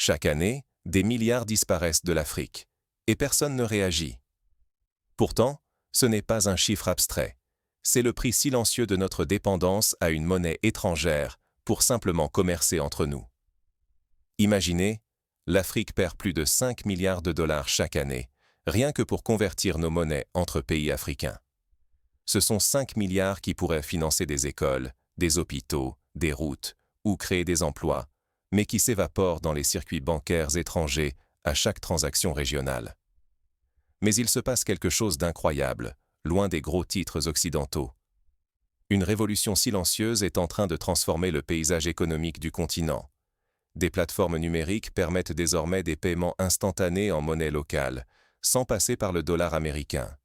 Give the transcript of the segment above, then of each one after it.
Chaque année, des milliards disparaissent de l'Afrique, et personne ne réagit. Pourtant, ce n'est pas un chiffre abstrait. C'est le prix silencieux de notre dépendance à une monnaie étrangère pour simplement commercer entre nous. Imaginez, l'Afrique perd plus de 5 milliards de dollars chaque année, rien que pour convertir nos monnaies entre pays africains. Ce sont 5 milliards qui pourraient financer des écoles, des hôpitaux, des routes ou créer des emplois, mais qui s'évaporent dans les circuits bancaires étrangers à chaque transaction régionale. Mais il se passe quelque chose d'incroyable, loin des gros titres occidentaux. Une révolution silencieuse est en train de transformer le paysage économique du continent. Des plateformes numériques permettent désormais des paiements instantanés en monnaie locale, sans passer par le dollar américain.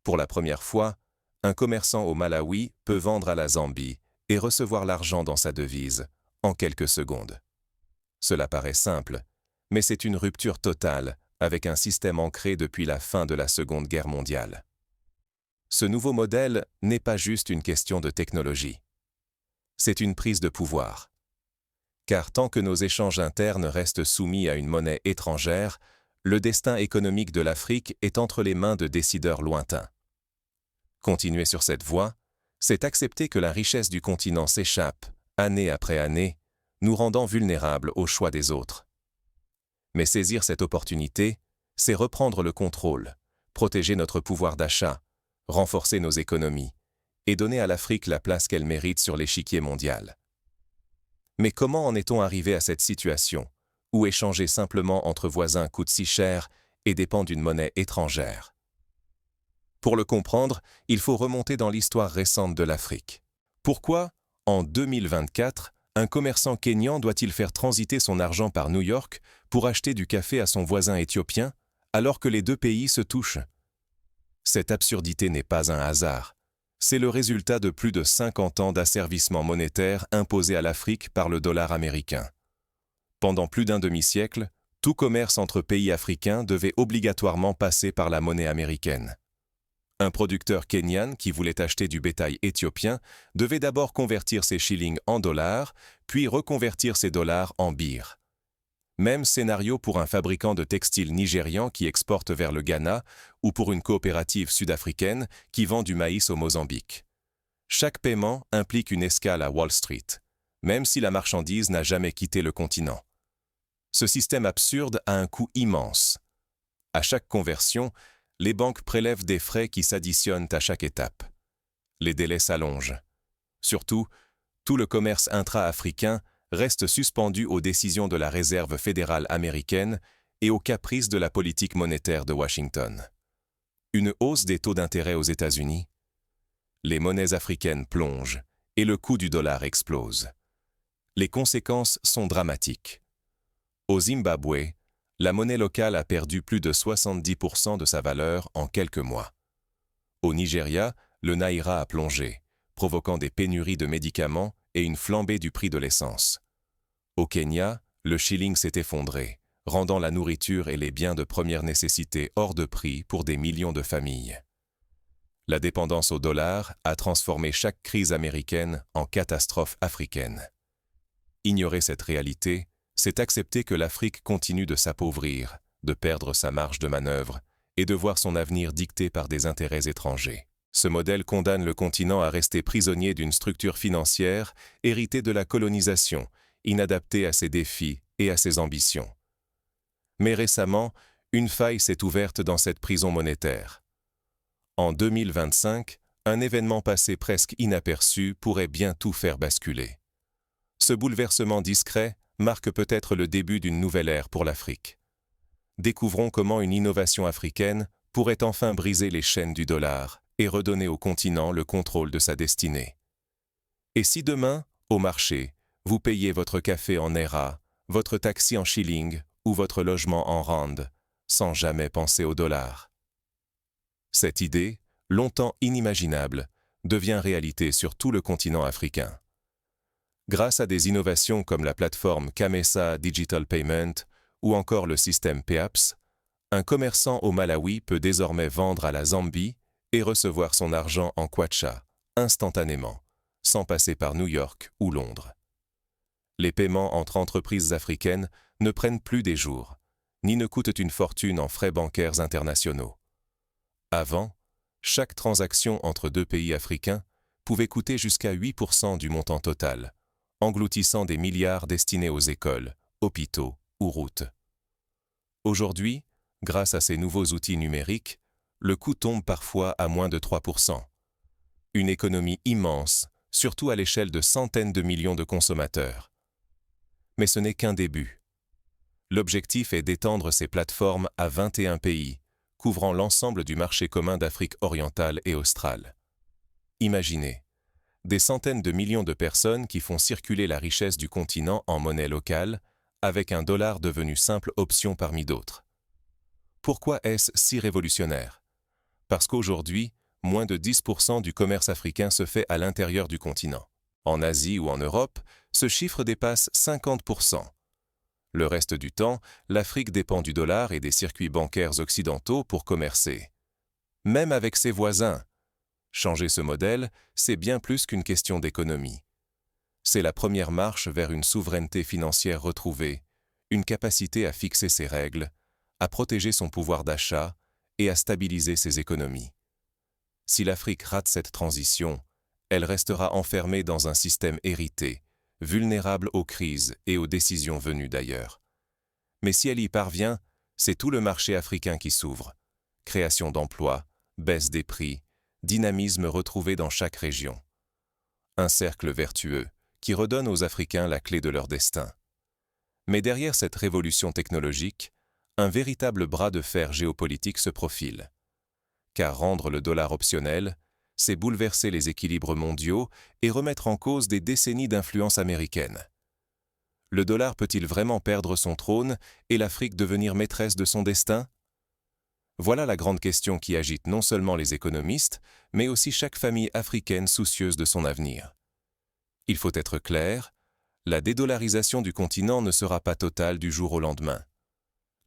Pour la première fois, un commerçant au Malawi peut vendre à la Zambie et recevoir l'argent dans sa devise, en quelques secondes. Cela paraît simple, mais c'est une rupture totale avec un système ancré depuis la fin de la Seconde Guerre mondiale. Ce nouveau modèle n'est pas juste une question de technologie. C'est une prise de pouvoir. Car tant que nos échanges internes restent soumis à une monnaie étrangère, le destin économique de l'Afrique est entre les mains de décideurs lointains. Continuer sur cette voie, c'est accepter que la richesse du continent s'échappe, année après année, nous rendant vulnérables au choix des autres. Mais saisir cette opportunité, c'est reprendre le contrôle, protéger notre pouvoir d'achat, renforcer nos économies et donner à l'Afrique la place qu'elle mérite sur l'échiquier mondial. Mais comment en est-on arrivé à cette situation, où échanger simplement entre voisins coûte si cher et dépend d'une monnaie étrangère? Pour le comprendre, il faut remonter dans l'histoire récente de l'Afrique. Pourquoi, en 2024, un commerçant kényan doit-il faire transiter son argent par New York pour acheter du café à son voisin éthiopien, alors que les deux pays se touchent? Cette absurdité n'est pas un hasard. C'est le résultat de plus de 50 ans d'asservissement monétaire imposé à l'Afrique par le dollar américain. Pendant plus d'un demi-siècle, tout commerce entre pays africains devait obligatoirement passer par la monnaie américaine. Un producteur kényan qui voulait acheter du bétail éthiopien devait d'abord convertir ses shillings en dollars, puis reconvertir ses dollars en birr. Même scénario pour un fabricant de textiles nigérian qui exporte vers le Ghana ou pour une coopérative sud-africaine qui vend du maïs au Mozambique. Chaque paiement implique une escale à Wall Street, même si la marchandise n'a jamais quitté le continent. Ce système absurde a un coût immense. À chaque conversion, les banques prélèvent des frais qui s'additionnent à chaque étape. Les délais s'allongent. Surtout, tout le commerce intra-africain reste suspendu aux décisions de la Réserve fédérale américaine et aux caprices de la politique monétaire de Washington. Une hausse des taux d'intérêt aux États-Unis. Les monnaies africaines plongent et le coût du dollar explose. Les conséquences sont dramatiques. Au Zimbabwe, la monnaie locale a perdu plus de 70% de sa valeur en quelques mois. Au Nigeria, le naira a plongé, provoquant des pénuries de médicaments et une flambée du prix de l'essence. Au Kenya, le shilling s'est effondré, rendant la nourriture et les biens de première nécessité hors de prix pour des millions de familles. La dépendance au dollar a transformé chaque crise américaine en catastrophe africaine. Ignorer cette réalité, c'est accepter que l'Afrique continue de s'appauvrir, de perdre sa marge de manœuvre et de voir son avenir dicté par des intérêts étrangers. Ce modèle condamne le continent à rester prisonnier d'une structure financière héritée de la colonisation, inadaptée à ses défis et à ses ambitions. Mais récemment, une faille s'est ouverte dans cette prison monétaire. En 2025, un événement passé presque inaperçu pourrait bien tout faire basculer. Ce bouleversement discret marque peut-être le début d'une nouvelle ère pour l'Afrique. Découvrons comment une innovation africaine pourrait enfin briser les chaînes du dollar et redonner au continent le contrôle de sa destinée. Et si demain, au marché, vous payez votre café en naira, votre taxi en shilling ou votre logement en rand, sans jamais penser au dollar? Cette idée, longtemps inimaginable, devient réalité sur tout le continent africain. Grâce à des innovations comme la plateforme Kamesa Digital Payment ou encore le système PEAPS, un commerçant au Malawi peut désormais vendre à la Zambie et recevoir son argent en kwacha, instantanément, sans passer par New York ou Londres. Les paiements entre entreprises africaines ne prennent plus des jours, ni ne coûtent une fortune en frais bancaires internationaux. Avant, chaque transaction entre deux pays africains pouvait coûter jusqu'à 8% du montant total, engloutissant des milliards destinés aux écoles, hôpitaux ou routes. Aujourd'hui, grâce à ces nouveaux outils numériques, le coût tombe parfois à moins de 3%. Une économie immense, surtout à l'échelle de centaines de millions de consommateurs. Mais ce n'est qu'un début. L'objectif est d'étendre ces plateformes à 21 pays, couvrant l'ensemble du marché commun d'Afrique orientale et australe. Imaginez, des centaines de millions de personnes qui font circuler la richesse du continent en monnaie locale, avec un dollar devenu simple option parmi d'autres. Pourquoi est-ce si révolutionnaire? Parce qu'aujourd'hui, moins de 10% du commerce africain se fait à l'intérieur du continent. En Asie ou en Europe, ce chiffre dépasse 50%. Le reste du temps, l'Afrique dépend du dollar et des circuits bancaires occidentaux pour commercer. Même avec ses voisins. Changer ce modèle, c'est bien plus qu'une question d'économie. C'est la première marche vers une souveraineté financière retrouvée, une capacité à fixer ses règles, à protéger son pouvoir d'achat et à stabiliser ses économies. Si l'Afrique rate cette transition, elle restera enfermée dans un système hérité, vulnérable aux crises et aux décisions venues d'ailleurs. Mais si elle y parvient, c'est tout le marché africain qui s'ouvre. Création d'emplois, baisse des prix, dynamisme retrouvé dans chaque région. Un cercle vertueux qui redonne aux Africains la clé de leur destin. Mais derrière cette révolution technologique, un véritable bras de fer géopolitique se profile. Car rendre le dollar optionnel, c'est bouleverser les équilibres mondiaux et remettre en cause des décennies d'influence américaine. Le dollar peut-il vraiment perdre son trône et l'Afrique devenir maîtresse de son destin? Voilà la grande question qui agite non seulement les économistes, mais aussi chaque famille africaine soucieuse de son avenir. Il faut être clair, la dédollarisation du continent ne sera pas totale du jour au lendemain.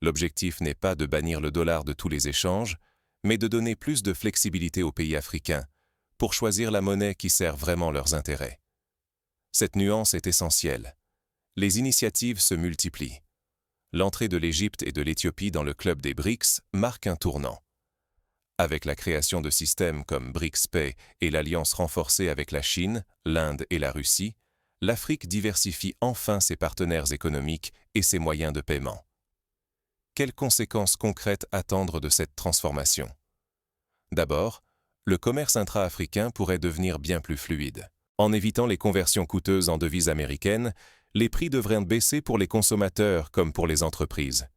L'objectif n'est pas de bannir le dollar de tous les échanges, mais de donner plus de flexibilité aux pays africains pour choisir la monnaie qui sert vraiment leurs intérêts. Cette nuance est essentielle. Les initiatives se multiplient. L'entrée de l'Égypte et de l'Éthiopie dans le club des BRICS marque un tournant. Avec la création de systèmes comme BRICS Pay et l'alliance renforcée avec la Chine, l'Inde et la Russie, l'Afrique diversifie enfin ses partenaires économiques et ses moyens de paiement. Quelles conséquences concrètes attendre de cette transformation? D'abord, le commerce intra-africain pourrait devenir bien plus fluide. En évitant les conversions coûteuses en devises américaines, les prix devraient baisser pour les consommateurs comme pour les entreprises.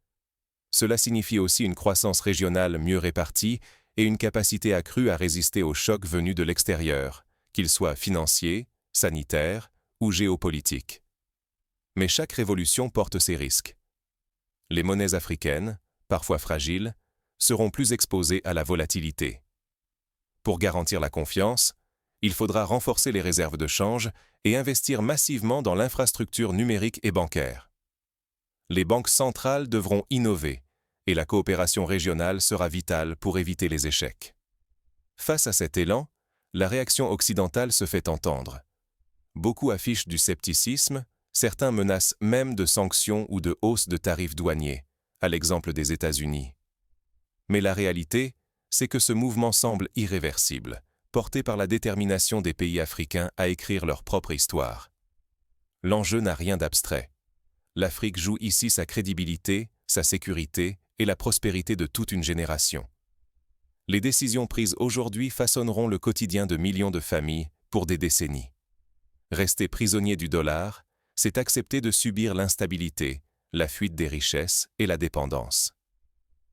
Cela signifie aussi une croissance régionale mieux répartie et une capacité accrue à résister aux chocs venus de l'extérieur, qu'ils soient financiers, sanitaires ou géopolitiques. Mais chaque révolution porte ses risques. Les monnaies africaines, parfois fragiles, seront plus exposées à la volatilité. Pour garantir la confiance, il faudra renforcer les réserves de change et investir massivement dans l'infrastructure numérique et bancaire. Les banques centrales devront innover et la coopération régionale sera vitale pour éviter les échecs. Face à cet élan, la réaction occidentale se fait entendre. Beaucoup affichent du scepticisme, certains menacent même de sanctions ou de hausse de tarifs douaniers, à l'exemple des États-Unis. Mais la réalité, c'est que ce mouvement semble irréversible, porté par la détermination des pays africains à écrire leur propre histoire. L'enjeu n'a rien d'abstrait. L'Afrique joue ici sa crédibilité, sa sécurité et la prospérité de toute une génération. Les décisions prises aujourd'hui façonneront le quotidien de millions de familles pour des décennies. Rester prisonnier du dollar, c'est accepter de subir l'instabilité, la fuite des richesses et la dépendance.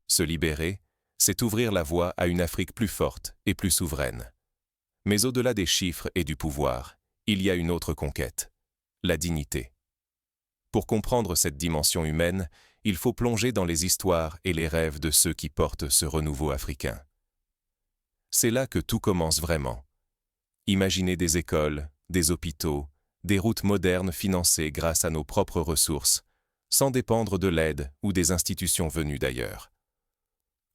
Se libérer, c'est ouvrir la voie à une Afrique plus forte et plus souveraine. Mais au-delà des chiffres et du pouvoir, il y a une autre conquête, la dignité. Pour comprendre cette dimension humaine, il faut plonger dans les histoires et les rêves de ceux qui portent ce renouveau africain. C'est là que tout commence vraiment. Imaginez des écoles, des hôpitaux, des routes modernes financées grâce à nos propres ressources, sans dépendre de l'aide ou des institutions venues d'ailleurs.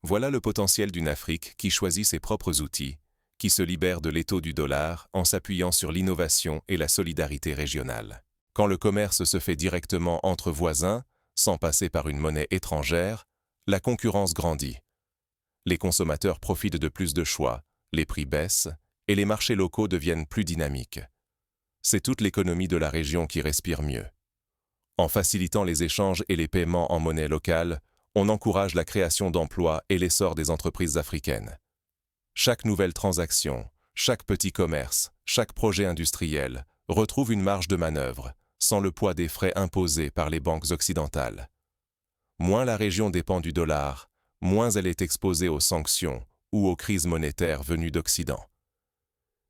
Voilà le potentiel d'une Afrique qui choisit ses propres outils, qui se libère de l'étau du dollar en s'appuyant sur l'innovation et la solidarité régionale. Quand le commerce se fait directement entre voisins, sans passer par une monnaie étrangère, la concurrence grandit. Les consommateurs profitent de plus de choix, les prix baissent et les marchés locaux deviennent plus dynamiques. C'est toute l'économie de la région qui respire mieux. En facilitant les échanges et les paiements en monnaie locale, on encourage la création d'emplois et l'essor des entreprises africaines. Chaque nouvelle transaction, chaque petit commerce, chaque projet industriel retrouve une marge de manœuvre, sans le poids des frais imposés par les banques occidentales. Moins la région dépend du dollar, moins elle est exposée aux sanctions ou aux crises monétaires venues d'Occident.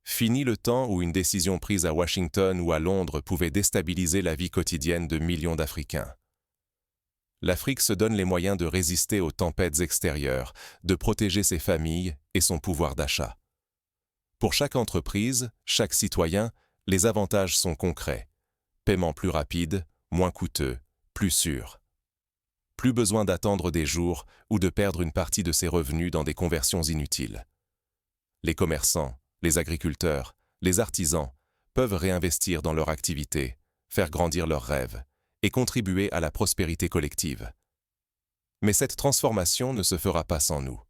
Fini le temps où une décision prise à Washington ou à Londres pouvait déstabiliser la vie quotidienne de millions d'Africains. L'Afrique se donne les moyens de résister aux tempêtes extérieures, de protéger ses familles et son pouvoir d'achat. Pour chaque entreprise, chaque citoyen, les avantages sont concrets. Paiement plus rapide, moins coûteux, plus sûr. Plus besoin d'attendre des jours ou de perdre une partie de ses revenus dans des conversions inutiles. Les commerçants, les agriculteurs, les artisans peuvent réinvestir dans leur activité, faire grandir leurs rêves et contribuer à la prospérité collective. Mais cette transformation ne se fera pas sans nous.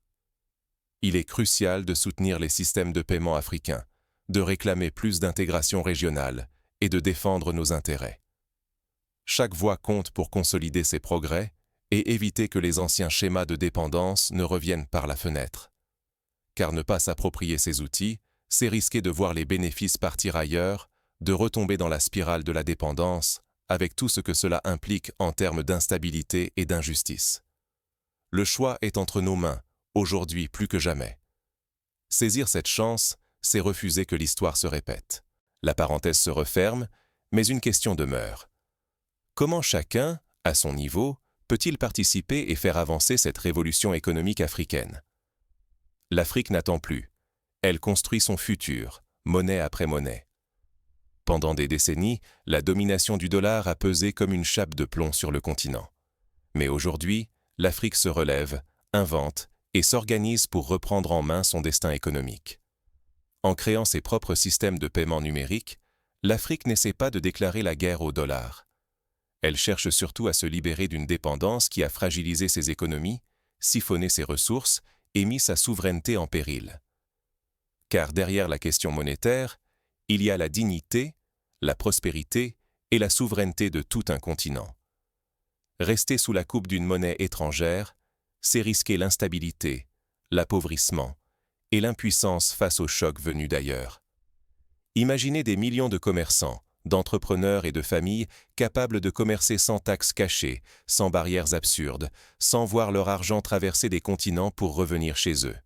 Il est crucial de soutenir les systèmes de paiement africains, de réclamer plus d'intégration régionale et de défendre nos intérêts. Chaque voix compte pour consolider ces progrès et éviter que les anciens schémas de dépendance ne reviennent par la fenêtre. Car ne pas s'approprier ces outils, c'est risquer de voir les bénéfices partir ailleurs, de retomber dans la spirale de la dépendance, avec tout ce que cela implique en termes d'instabilité et d'injustice. Le choix est entre nos mains, aujourd'hui plus que jamais. Saisir cette chance, c'est refuser que l'histoire se répète. La parenthèse se referme, mais une question demeure. Comment chacun, à son niveau, peut-il participer et faire avancer cette révolution économique africaine? L'Afrique n'attend plus. Elle construit son futur, monnaie après monnaie. Pendant des décennies, la domination du dollar a pesé comme une chape de plomb sur le continent. Mais aujourd'hui, l'Afrique se relève, invente et s'organise pour reprendre en main son destin économique. En créant ses propres systèmes de paiement numériques, l'Afrique n'essaie pas de déclarer la guerre au dollar. Elle cherche surtout à se libérer d'une dépendance qui a fragilisé ses économies, siphonné ses ressources et mis sa souveraineté en péril. Car derrière la question monétaire, il y a la dignité, la prospérité et la souveraineté de tout un continent. Rester sous la coupe d'une monnaie étrangère, c'est risquer l'instabilité, l'appauvrissement et l'impuissance face aux chocs venus d'ailleurs. Imaginez des millions de commerçants, d'entrepreneurs et de familles capables de commercer sans taxes cachées, sans barrières absurdes, sans voir leur argent traverser des continents pour revenir chez eux.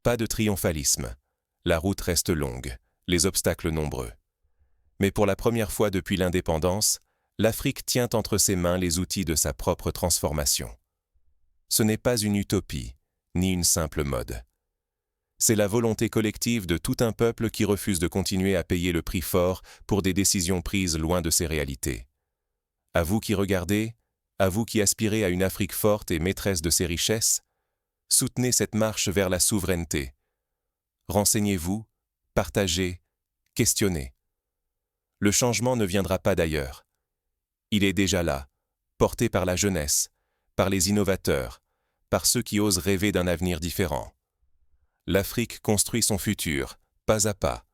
Pas de triomphalisme. La route reste longue, les obstacles nombreux. Mais pour la première fois depuis l'indépendance, l'Afrique tient entre ses mains les outils de sa propre transformation. Ce n'est pas une utopie, ni une simple mode. C'est la volonté collective de tout un peuple qui refuse de continuer à payer le prix fort pour des décisions prises loin de ses réalités. À vous qui regardez, à vous qui aspirez à une Afrique forte et maîtresse de ses richesses, soutenez cette marche vers la souveraineté. Renseignez-vous, partagez, questionnez. Le changement ne viendra pas d'ailleurs. Il est déjà là, porté par la jeunesse, par les innovateurs, par ceux qui osent rêver d'un avenir différent. L'Afrique construit son futur, pas à pas,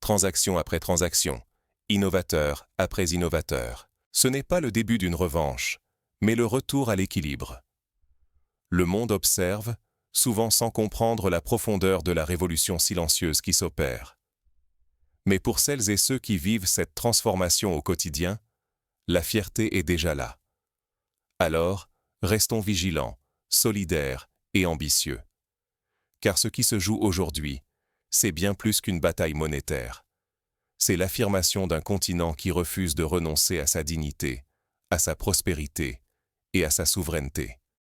transaction après transaction, innovateur après innovateur. Ce n'est pas le début d'une revanche, mais le retour à l'équilibre. Le monde observe, souvent sans comprendre la profondeur de la révolution silencieuse qui s'opère. Mais pour celles et ceux qui vivent cette transformation au quotidien, la fierté est déjà là. Alors, restons vigilants, solidaires et ambitieux. Car ce qui se joue aujourd'hui, c'est bien plus qu'une bataille monétaire. C'est l'affirmation d'un continent qui refuse de renoncer à sa dignité, à sa prospérité et à sa souveraineté.